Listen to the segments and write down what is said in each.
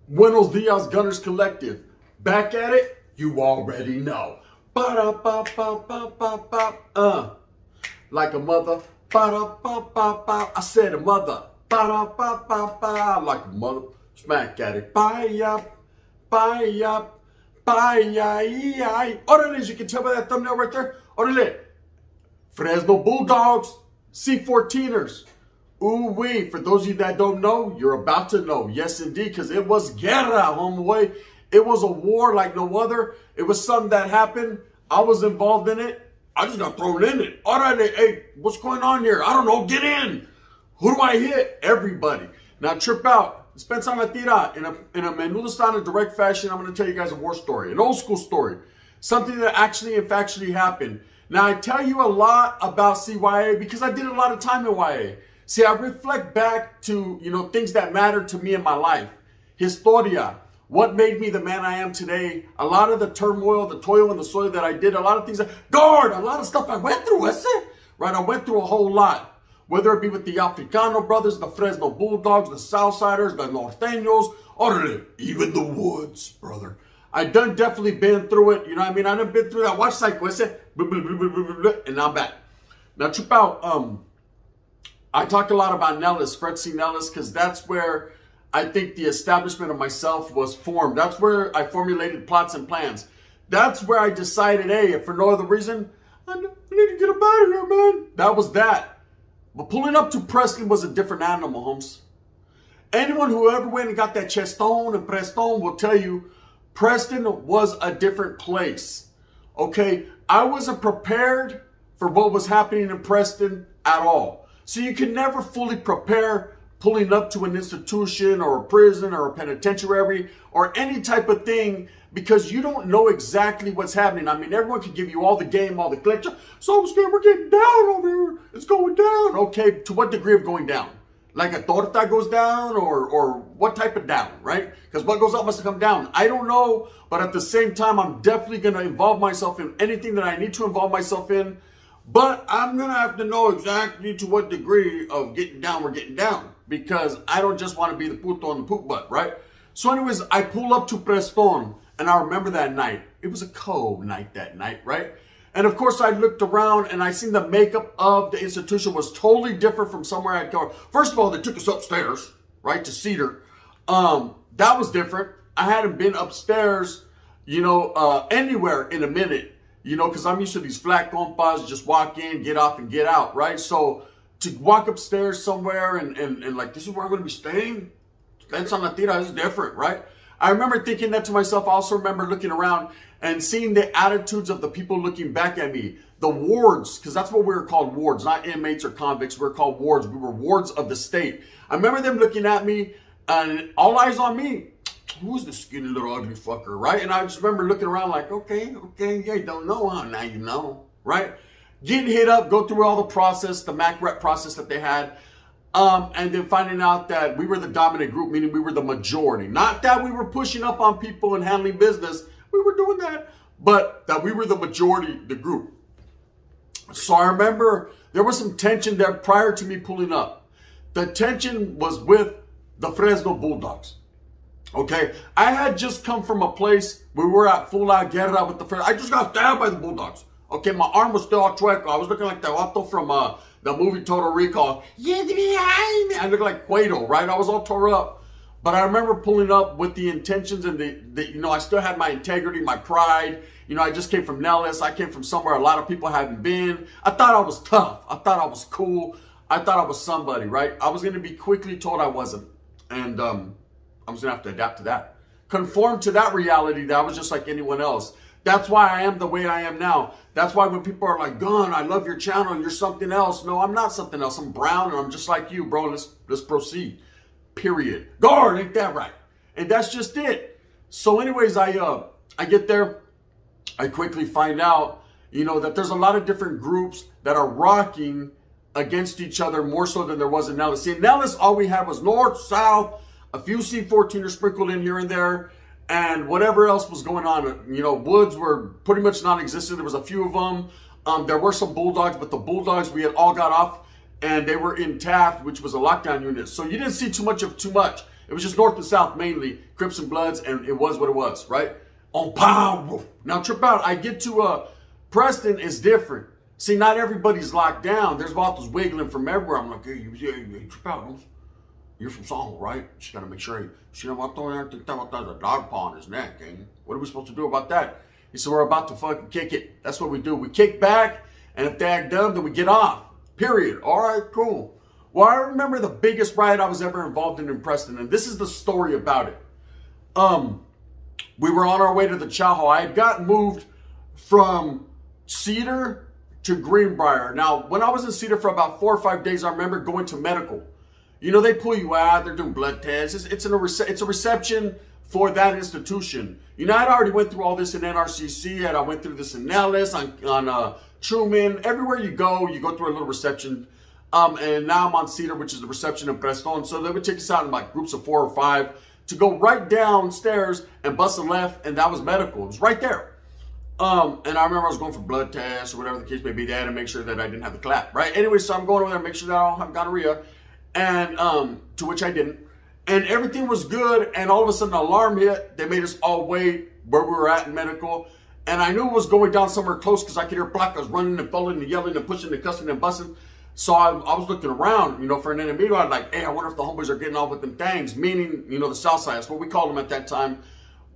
Buenos Dias Gunners Collective. Back at it, you already know. Ba-da-ba-ba-ba-ba-ba. Like a mother. Ba-da-ba-ba-ba. I said a mother. Ba-da-ba-ba-ba. Like a mother. Smack at it. Bye-ya. Bye-ya. Bye-ya. Orale, as you can tell by that thumbnail right there. Orale. Fresno Bulldogs. C14ERS. Ooh-wee, for those of you that don't know, you're about to know. Yes, indeed, because it was guerra, homeboy. It was a war like no other. It was something that happened. I was involved in it. I just got thrown in it. All right, hey, what's going on here? I don't know. Get in. Who do I hit? Everybody. Now, trip out. Spend time at tira. In a menudo style, in a direct fashion, I'm going to tell you guys a war story, an old school story, something that actually and factually happened. Now, I tell you a lot about CYA because I did a lot of time in YA. See, I reflect back to, things that mattered to me in my life. Historia, what made me the man I am today. A lot of the turmoil, the toil and the soil that I did, a lot of things, a lot of stuff I went through, right? I went through a whole lot. Whether it be with the Africano brothers, the Fresno Bulldogs, the Southsiders, the Norteños, or even the Woods, brother. I done definitely been through it, you know what I mean? I done been through that watch cycle, and now I'm back. Now, trip out, I talk a lot about Nellis, Fred C. Nellis, because that's where I think the establishment of myself was formed. That's where I formulated plots and plans. That's where I decided, hey, if for no other reason, I need to get up out of here, man. That was that. But pulling up to Preston was a different animal, Holmes. Anyone who ever went and got that Chestone and Prestone will tell you Preston was a different place. Okay, I wasn't prepared for what was happening in Preston at all. So you can never fully prepare pulling up to an institution or a prison or a penitentiary or any type of thing because you don't know exactly what's happening. I mean, everyone can give you all the game, all the glitch. So I'm scared we're getting down over here. It's going down. Okay, to what degree of going down? Like a torta goes down or what type of down, right? Because what goes up must come down. I don't know, but at the same time, I'm definitely going to involve myself in anything that I need to involve myself in. But I'm going to have to know exactly to what degree of getting down we're getting down. Because I don't just want to be the puto on the poop butt, right? So anyways, I pull up to Prestone. And I remember that night. It was a cold night that night, right? And of course, I looked around and I seen the makeup of the institution was totally different from somewhere I'd gone. First of all, they took us upstairs, right, to Cedar. That was different. I hadn't been upstairs, anywhere in a minute. Because I'm used to these flat compas, just walk in, get off, and get out, right? So to walk upstairs somewhere and like, this is where I'm going to be staying? That's on la tira, this is different, right? I remember thinking that to myself. I also remember looking around and seeing the attitudes of the people looking back at me. The wards, because that's what we were called, wards, not inmates or convicts. We were called wards. We were wards of the state. I remember them looking at me and all eyes on me. Who's the skinny little ugly fucker, right? And I just remember looking around like, okay, yeah, you don't know, huh? Now you know, right? Getting hit up, go through all the process, the MAC rep process that they had, and then finding out that we were the dominant group, meaning we were the majority. Not that we were pushing up on people and handling business. We were doing that, but that we were the majority, the group. So I remember there was some tension there prior to me pulling up. The tension was with the Fresno Bulldogs. Okay, I had just come from a place where we were at full-out guerra with the Fresno. I just got stabbed by the Bulldogs. Okay, my arm was still all chueco. I was looking like the Otto from the movie Total Recall. I looked like Cueto, right? I was all tore up. But I remember pulling up with the intentions and I still had my integrity, my pride. I just came from Nellis. I came from somewhere a lot of people hadn't been. I thought I was tough. I thought I was cool. I thought I was somebody, right? I was going to be quickly told I wasn't. And I was going to have to adapt to that. Conform to that reality that I was just like anyone else. That's why I am the way I am now. That's why when people are like, Gun, I love your channel, you're something else. No, I'm not something else. I'm brown and I'm just like you, bro. Let's proceed. Period. Guard, ain't that right? And that's just it. So anyways, I get there. I quickly find out. You know, that there's a lot of different groups that are rocking against each other more so than there was in Nellis. See, in Nellis, all we had was north, south, a few C14ers sprinkled in here and there, and whatever else was going on. You know, Woods were pretty much non-existent. There was a few of them. There were some Bulldogs, but the Bulldogs, we had all got off, and they were in Taft, which was a lockdown unit. So you didn't see too much of too much. It was just north and south mainly, Crips and Bloods, and it was what it was, right? On pow. Now trip out. I get to Preston is different. See, not everybody's locked down. There's vatos wiggling from everywhere. I'm like, hey, trip out. You're from Songwell, right? Just gotta make sure. You know what? I think that there's a dog paw on his neck, eh? What are we supposed to do about that? He said, we're about to fucking kick it. That's what we do. We kick back, and if they act dumb, then we get off. Period. All right, cool. Well, I remember the biggest riot I was ever involved in Preston, and this is the story about it. We were on our way to the Chow. I had gotten moved from Cedar to Greenbrier. Now, when I was in Cedar for about 4 or 5 days, I remember going to medical. You know, they pull you out. They're doing blood tests. It's a reception for that institution. You know, I'd already went through all this in NRCC, and I went through this in Nellis, on Truman. Everywhere you go through a little reception. And now I'm on Cedar, which is the reception in Prestone. So they would take us out in like groups of 4 or 5 to go right downstairs and bust a left, and that was medical. It was right there. And I remember I was going for blood tests or whatever the case may be. They had to make sure that I didn't have the clap, right? Anyway, so I'm going over there to make sure that I don't have gonorrhea, and to which I didn't. And everything was good, and all of a sudden an alarm hit. They made us all wait where we were at in medical. And I knew it was going down somewhere close because I could hear placas running and falling and yelling and pushing and cussing and busting. So I was looking around, you know, for an enemy. I was like, hey, I wonder if the homeboys are getting off with them things, meaning, you know, the South Side. That's what we called them at that time.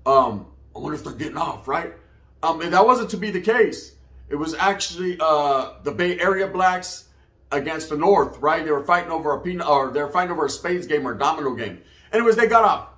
I wonder if they're getting off, right? And that wasn't to be the case. It was actually the Bay Area blacks against the North, right? They were fighting over a spades game or a domino game. Anyways, they got off.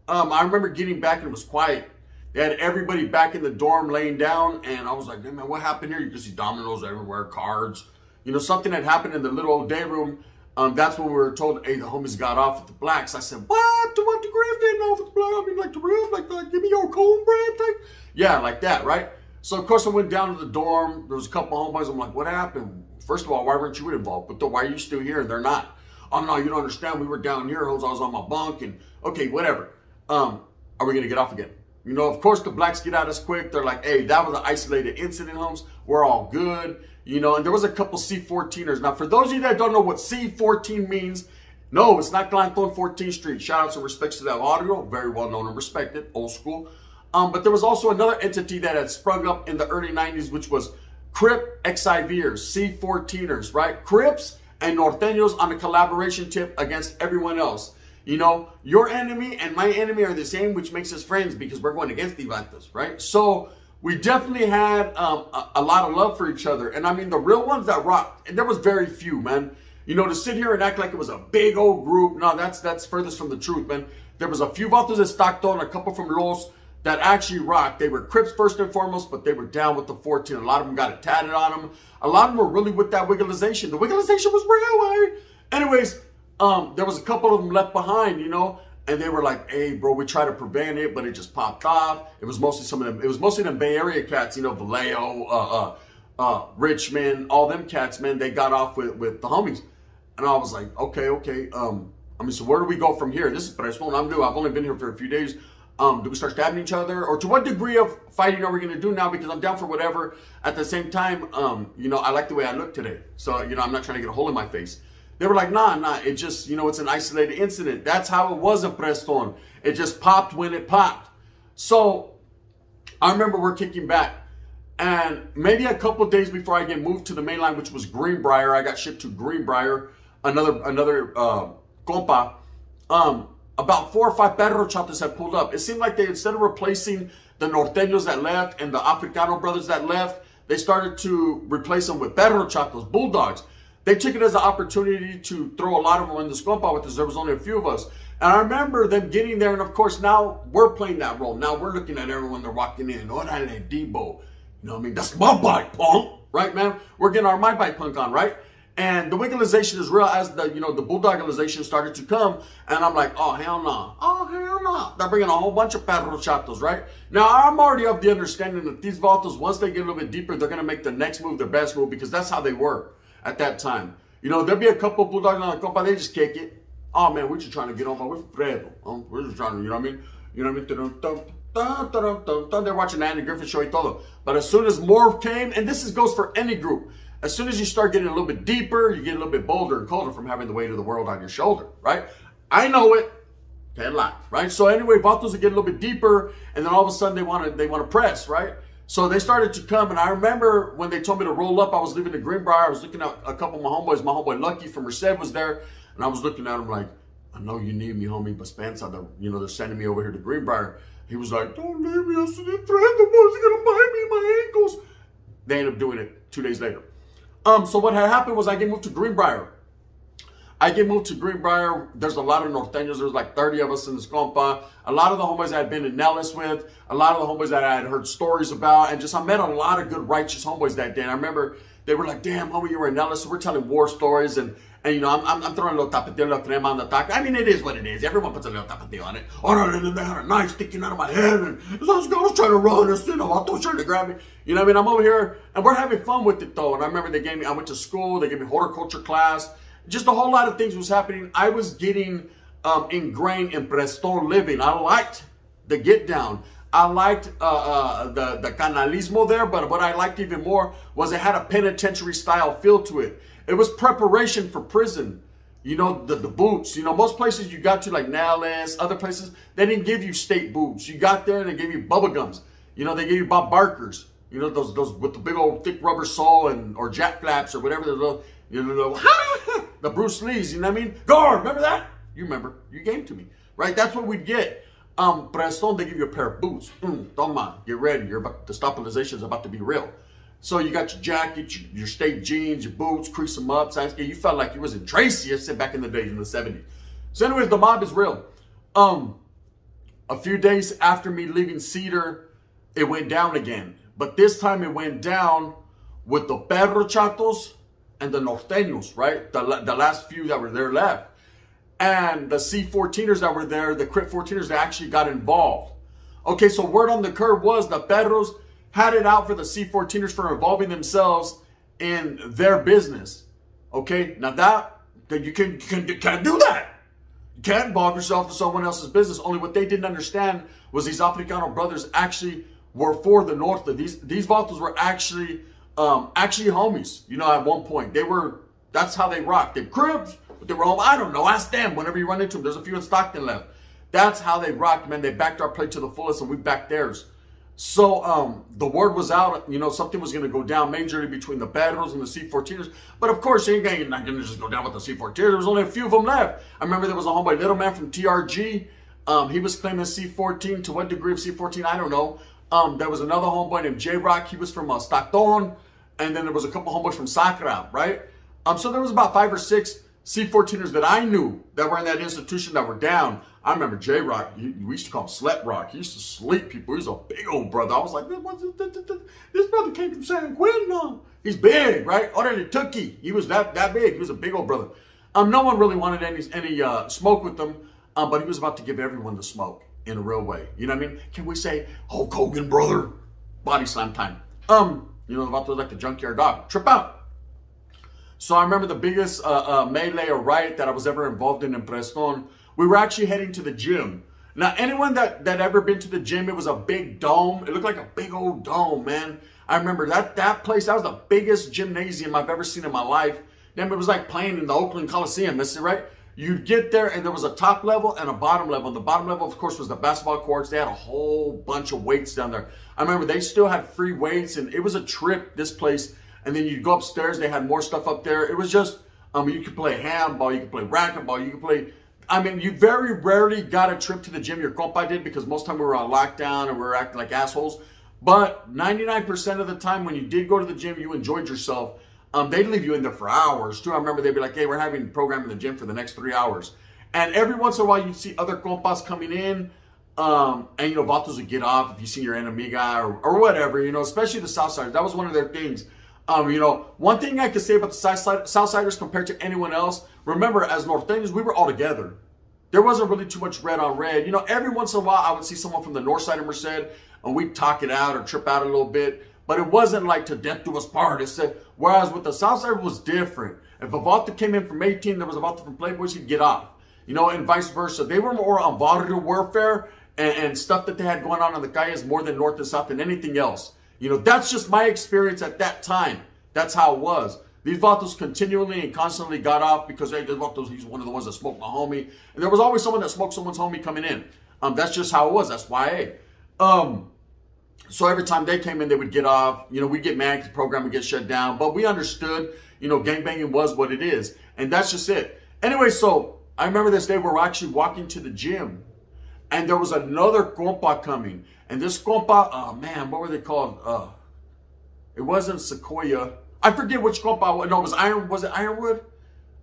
I remember getting back and it was quiet. They had everybody back in the dorm laying down, and I was like, hey, man, what happened here? You could see dominoes everywhere, cards. You know, something had happened in the little old day room. That's when we were told, hey, the homies got off with the blacks. I said, what? To what degree of getting off with the blacks? I mean, like the real, like give me your cornbread thing? Yeah, like that, right? So, of course, I went down to the dorm. There was a couple of homeboys. I'm like, what happened? First of all, why weren't you involved? But why are you still here? And they're not. Oh, no, you don't understand. We were down here. I was on my bunk. And, okay, whatever. Are we going to get off again? You know, of course, the blacks get at us quick. They're like, hey, that was an isolated incident, homes. We're all good. You know, and there was a couple C14ers. Now, for those of you that don't know what C14 means, no, it's not Glanthorne 14th Street. Shout outs and respects to that audio. Very well known and respected. Old school. But there was also another entity that had sprung up in the early 90s, which was C14ERS, C14ers, right? Crips and Norteños on a collaboration tip against everyone else. You know, your enemy and my enemy are the same, which makes us friends because we're going against the Vantas, right? So we definitely had a lot of love for each other. And I mean, the real ones that rocked, and there was very few, man. You know, to sit here and act like it was a big old group, no, that's furthest from the truth, man. There was a few Vatos at Stockton, a couple from Los that actually rocked. They were Crips first and foremost, but they were down with the 14. A lot of them got it tatted on them. A lot of them were really with that wigglization. The wigglization was real, right? Anyways, there was a couple of them left behind, you know, and they were like, hey, bro, we tried to prevent it, but it just popped off. It was mostly some of them. It was mostly them Bay Area cats, you know, Vallejo, Richmond, all them cats, man. They got off with the homies. And I was like, okay. I mean, so where do we go from here? This is Prestone. I'm new. I've only been here for a few days. Do we start stabbing each other? Or to what degree of fighting are we going to do now? Because I'm down for whatever. At the same time, you know, I like the way I look today. So, you know, I'm not trying to get a hole in my face. They were like, nah. It just, you know, it's an isolated incident. That's how it was in Prestone. It just popped when it popped. So I remember we're kicking back. And maybe a couple of days before I get moved to the main line, which was Greenbrier, I got shipped to Greenbrier, another compa. About 4 or 5 perro chatas had pulled up. It seemed like they, instead of replacing the Norteños that left and the Africano brothers that left, they started to replace them with perro chatas, Bulldogs. They took it as an opportunity to throw a lot of them in this compa with us. There was only a few of us. And I remember them getting there, and of course now we're playing that role. Now we're looking at everyone, they're walking in. Orale, Debo. You know what I mean? That's my bike, punk. Right, man? We're getting our my bike punk on, right? And the wigglization is real as the, you know, the bulldogization started to come. And I'm like, oh, hell no. Oh, hell no. They're bringing a whole bunch of perro chatos, right? Now, I'm already of the understanding that these vatos, once they get a little bit deeper, they're going to make the next move their best move because that's how they were at that time. You know, there'll be a couple of bulldogs on the compa, they just kick it. Oh, man, we're just trying to get on with Fresno. We're just trying to, you know what I mean? You know what I mean? They're watching the Andy Griffith show y todo. But as soon as more came, and this goes for any group, as soon as you start getting a little bit deeper, you get a little bit bolder and colder from having the weight of the world on your shoulder, right? I know it. Can't lie, right? So anyway, vatos would get a little bit deeper, and then all of a sudden they want to press, right? So they started to come, and I remember when they told me to roll up, I was leaving the Greenbrier. I was looking at a couple of my homeboys. My homeboy Lucky from Merced was there, and I was looking at him like, I know you need me, homie, but Spencer, you know, they're sending me over here to Greenbrier. He was like, don't leave me. I said, the boys are going to bite me in my ankles. They ended up doing it 2 days later. So what had happened was I get moved to Greenbrier. There's a lot of norteños. There's like 30 of us in this compa. A lot of the homies I had been in Nellis with. A lot of the homies that I had heard stories about. And just I met a lot of good righteous homeboys that day. And I remember they were like, damn, homie, you were in Nellis. So we're telling war stories. And you know, I'm throwing a little tapatio, a little crema on the taco. I mean, it is what it is. Everyone puts a little tapatio on it. Oh, no, and then they had a knife sticking out of my head. And I was trying to run. And, you know, I was trying to grab me. You know what I mean? I'm over here. And we're having fun with it, though. And I remember I went to school. They gave me horticulture class. Just a whole lot of things was happening. I was getting ingrained in Prestone living. I liked the get down. I liked the canalismo there, but what I liked even more was it had a penitentiary style feel to it. It was preparation for prison. You know, the boots. You know, most places you got to, like Nellis, other places, they didn't give you state boots. You got there and they gave you bubble gums. You know, they gave you Bob Barkers. You know, those with the big old thick rubber sole or jack flaps or whatever. The Bruce Lee's, you know what I mean? Guard, remember that? You remember. You gave to me, right? That's what we'd get. Prestone, they give you a pair of boots. Toma, get ready. The stabilization is about to be real. So you got your jacket, your state jeans, your boots, crease them up. You felt like you was in Tracy, I said back in the days in the 70s. So anyways, the mob is real. A few days after me leaving Cedar, it went down again. But this time it went down with the perro chatos and the norteños, right? The last few that were there left. And the C14ers that were there, the Crit 14ers, they actually got involved. Okay, so word on the curb was the perros had it out for the C14ers for involving themselves in their business. Okay, now that you can't do that. You can't involve yourself in someone else's business. Only what they didn't understand was these Africano brothers actually were for the North. These vatos were actually homies. You know, at one point that's how they rocked. They cribs, but they were home. I don't know. Ask them whenever you run into them. There's a few in Stockton left. That's how they rocked, man. They backed our play to the fullest, and we backed theirs. So the word was out, you know, something was going to go down majorly between the Perros and the C14ers. But of course, you're not going to just go down with the C14ers. There was only a few of them left. I remember there was a homeboy, Little Man from TRG. He was claiming C14. To what degree of C14, I don't know. There was another homeboy named J-Rock. He was from Stockton. And then there was a couple homeboys from Sacra, right? So there was about 5 or 6 C14ers that I knew that were in that institution that were down. I remember J-Rock, we used to call him Slept Rock. He used to sleep people. He was a big old brother. I was like, this brother came from San Quentin. He's big, right? Orale Tookie. He was that big. He was a big old brother. No one really wanted any smoke with him, but he was about to give everyone the smoke in a real way. You know what I mean? Can we say, Hulk Hogan, brother? Body slam time. You know, about to like the junkyard dog. Trip out. So I remember the biggest melee or riot that I was ever involved in Prestone. We were actually heading to the gym. Now, anyone that ever been to the gym, it was a big dome. It looked like a big old dome, man. I remember that place, that was the biggest gymnasium I've ever seen in my life. Then it was like playing in the Oakland Coliseum, that's it, right? You'd get there and there was a top level and a bottom level. And the bottom level, of course, was the basketball courts. They had a whole bunch of weights down there. I remember they still had free weights and it was a trip, this place. And then you'd go upstairs, they had more stuff up there. It was just, you could play handball, you could play racquetball, you could play... I mean, you very rarely got a trip to the gym. Your compa did because most of the time we were on lockdown and we were acting like assholes. But 99% of the time when you did go to the gym, you enjoyed yourself. They'd leave you in there for hours too. I remember they'd be like, hey, we're having a program in the gym for the next 3 hours. And every once in a while you'd see other compas coming in. And, you know, vatos would get off if you see your enemiga or whatever, you know, especially the South Side. That was one of their things. You know, one thing I could say about the Southsiders compared to anyone else, remember, as Norteños, we were all together. There wasn't really too much red on red. You know, every once in a while, I would see someone from the north side of Merced, and we'd talk it out or trip out a little bit. But it wasn't like to death do us part. Whereas with the Southside, it was different. If a Vato came in from 18, there was a Vato from Playboys, he'd get off. You know, and vice versa. They were more on barrio warfare and stuff that they had going on in the calles more than north and south than anything else. You know, that's just my experience at that time. That's how it was. These Vatos continually and constantly got off because, hey, he's one of the ones that smoked my homie. And there was always someone that smoked someone's homie coming in. That's just how it was. That's YA. So every time they came in, they would get off. You know, we'd get mad because the program would get shut down. But we understood, you know, gangbanging was what it is. And that's just it. Anyway, so I remember this day we were actually walking to the gym. And there was another compa coming. And this compa, oh man, what were they called? It wasn't Sequoia. I forget which compa. No, was it Ironwood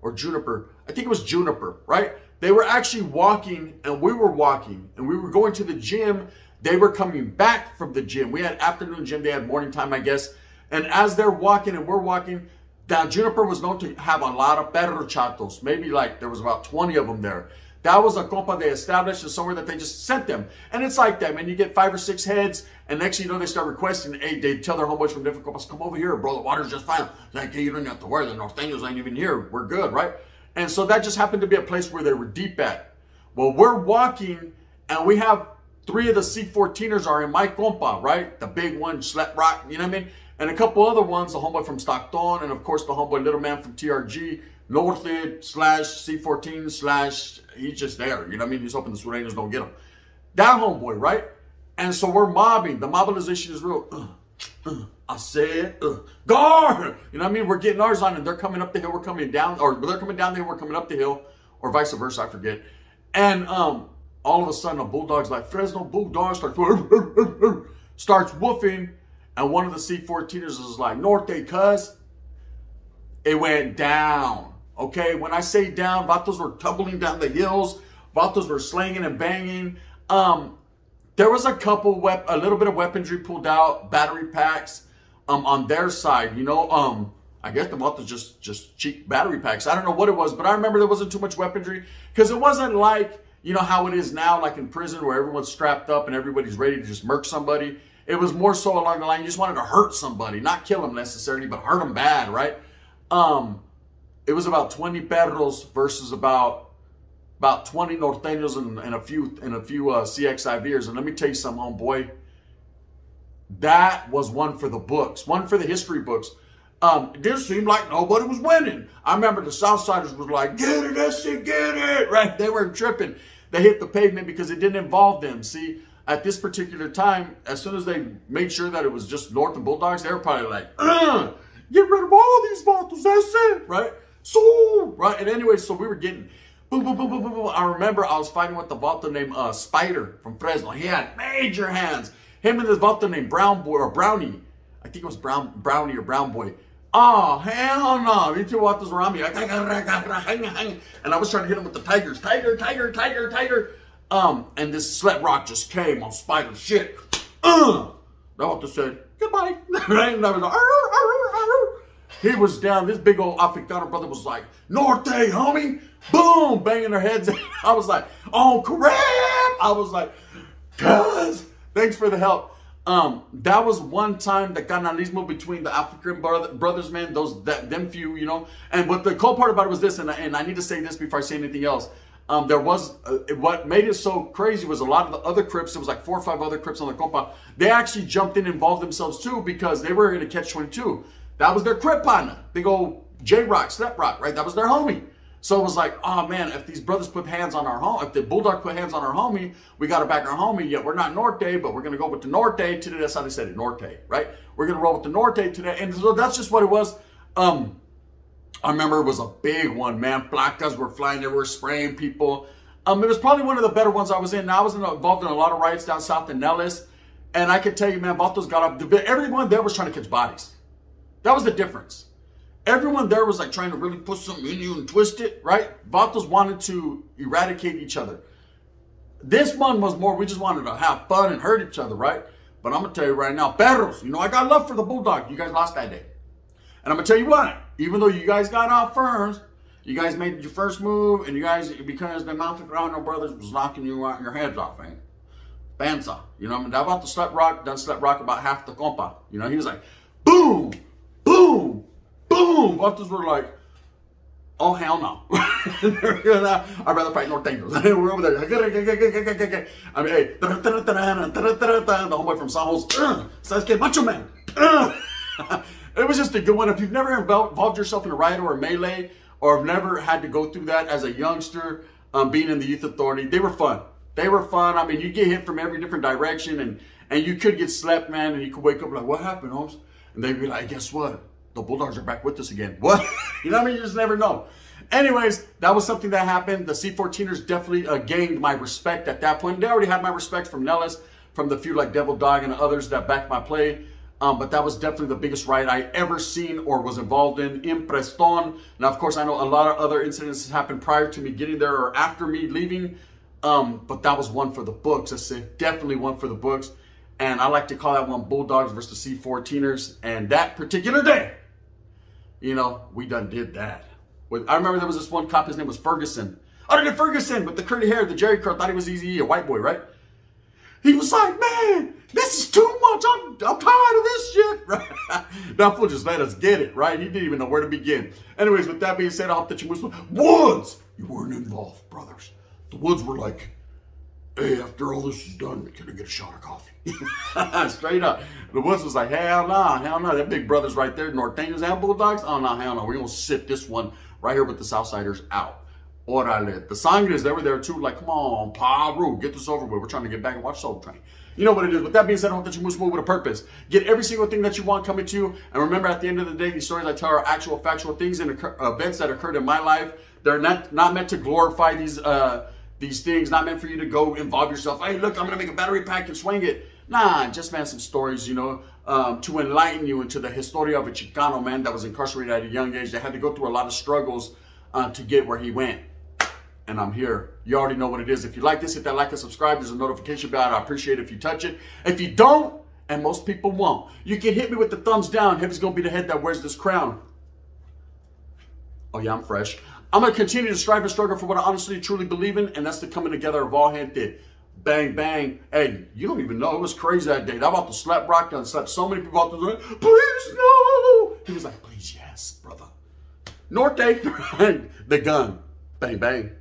or Juniper? I think it was Juniper, right? They were actually walking and we were walking. And we were going to the gym. They were coming back from the gym. We had afternoon gym. They had morning time, I guess. And as they're walking and we're walking, now Juniper was known to have a lot of perro chatos. Maybe like there was about 20 of them there. That was a compa they established and somewhere that they just sent them. And it's like that, man. You get 5 or 6 heads, and next thing you know, they start requesting. Hey, they tell their homeboys from different compas, come over here, bro. The water's just fine. It's like, hey, you don't have to worry. The Norteños ain't even here. We're good, right? And so that just happened to be a place where they were deep at. Well, we're walking, and we have 3 of the C14ERS are in my compa, right? The big one, Slap Rock, you know what I mean? And a couple other ones, the homeboy from Stockton, and of course the homeboy Little Man from TRG, Northid / C14 / he's just there, you know what I mean? He's hoping the Sureños don't get him. That homeboy, right? And so we're mobbing. The mobilization is real. I said, guard! You know what I mean? We're getting ours on, and they're coming up the hill, we're coming down, or they're coming down the hill, we're coming up the hill, or vice versa, I forget. And all of a sudden, a Bulldog's like, Fresno Bulldogs starts woofing, and one of the C14ERS is like, Norte, cuz. It went down. Okay, when I say down, Vatos were tumbling down the hills. Vatos were slanging and banging. There was a little bit of weaponry pulled out, battery packs on their side. You know, I guess the Vatos just cheap battery packs. I don't know what it was, but I remember there wasn't too much weaponry because it wasn't like, you know, how it is now, like in prison where everyone's strapped up and everybody's ready to just murk somebody. It was more so along the line, you just wanted to hurt somebody, not kill them necessarily, but hurt them bad, right? It was about 20 perros versus about 20 Norteños and a few CXIVers. And let me tell you something, homeboy. That was one for the books, one for the history books. It didn't seem like nobody was winning. I remember the Southsiders was like, get it, SC, get it, right? They weren't tripping. They hit the pavement because it didn't involve them. See, at this particular time, as soon as they made sure that it was just North and Bulldogs, they were probably like, get rid of all these Vatos, that's it, right? So, right, and anyway, so we were getting, boom, boom, boom, boom, boom, boom. I remember I was fighting with the Vato named Spider from Fresno. He had major hands. Him and this Vato named Brownie. I think it was Brownie or Brown Boy. Oh, hell no. These 2 Vatos were on me. And I was trying to hit him with the tigers. Tiger. And this Slap Rock just came on Spider's shit. The Vato said, goodbye. Right? And I was like, he was down. This big old Africano brother was like, Norte, homie. Boom, banging their heads. I was like, oh, crap. I was like, cuz, thanks for the help. That was one time the canalismo between the African brothers, man, them few, you know. And what the cool part about it was this, and I need to say this before I say anything else. There was, what made it so crazy was a lot of the other Crips, there was like 4 or 5 other Crips on the compa, they actually jumped in and involved themselves too because they were in a catch-22. That was their Crip partner, big old J-Rock, Slap Rock, right? That was their homie. So it was like, oh man, if these brothers put hands on our home, if the Bulldog put hands on our homie, we got to back our homie. Yet we're not Norte, but we're going to go with the Norte today. That's how they said it, Norte, right? We're going to roll with the Norte today. And so that's just what it was. I remember it was a big one, man. Placas were flying, they were spraying people. It was probably one of the better ones I was in. Now, I was involved in a lot of riots down south in Nellis. And I can tell you, man, Vatos got up. Everyone there was trying to catch bodies. That was the difference. Everyone there was like trying to really put something in you and twist it, right? Vatos wanted to eradicate each other. This one was more, we just wanted to have fun and hurt each other, right? But I'm going to tell you right now, perros, you know, I got love for the Bulldog. You guys lost that day. And I'm going to tell you what, even though you guys got out first, you guys made your first move, and you guys, because the Malficrano brothers was knocking you out your heads off, man. Banza. You know what I mean? That about the Slut Rock, done Slut Rock about half the compa. You know, he was like, boom, boom, boom. Vatos were like, oh, hell no. I'd rather fight Norteños. We're over there. I mean, hey, the homeboy from San Jose, says, que macho man. It was just a good one. If you've never involved yourself in a riot or a melee, or have never had to go through that as a youngster, being in the youth authority, they were fun. They were fun. I mean, you get hit from every different direction, and you could get slept, man, and you could wake up like, what happened, Holmes? And they'd be like, guess what? The Bulldogs are back with us again. What? You know what I mean? You just never know. Anyways, that was something that happened. The C14ers definitely gained my respect at that point. They already had my respect from Nellis, from the few like Devil Dog and others that backed my play. But that was definitely the biggest riot I ever seen or was involved in Prestone. Now, of course, I know a lot of other incidents happened prior to me getting there or after me leaving. But that was one for the books. I said definitely one for the books. And I like to call that one Bulldogs versus C14ers. And that particular day, you know, we done did that. I remember there was this one cop, his name was Ferguson. Other than Ferguson, with the curly hair, the Jerry curl, thought he was Eazy-E, a white boy, right? He was like, man, this is too much. I'm tired of this shit. Right? That fool just let us get it, right? He didn't even know where to begin. Anyways, with that being said, I hope that you Woods, you weren't involved, brothers. The Woods were like, hey, after all this is done, can I get a shot of coffee? Straight up. The Woods was like, hell no, hell no. That big brothers right there, Norteños and Bulldogs. Oh, no, hell no. We're going to sit this one right here with the Southsiders out. Orale. The Sangres, they were there too. Like, come on, Paru, get this over with. We're trying to get back and watch Soul Train. You know what it is. With that being said, I hope that you move with a purpose. Get every single thing that you want coming to you. And remember, at the end of the day, these stories I tell are actual, factual things and events that occurred in my life. They're not meant to glorify these things. Not meant for you to go involve yourself. Hey, look, I'm going to make a battery pack and swing it. Nah, just, man, some stories, you know, to enlighten you into the historia of a Chicano, man, that was incarcerated at a young age. They had to go through a lot of struggles to get where he went. And I'm here. You already know what it is. If you like this, hit that like and subscribe. There's a notification bell. I appreciate it if you touch it. If you don't, and most people won't, you can hit me with the thumbs down. Heavy's going to be the head that wears this crown. Oh, yeah, I'm fresh. I'm going to continue to strive and struggle for what I honestly, truly believe in, and that's the coming together of all gente. Bang, bang. Hey, you don't even know. It was crazy that day. I about to slap Rock down, slap so many people out there. Please, no. He was like, please, yes, brother. Norte, the gun. Bang, bang.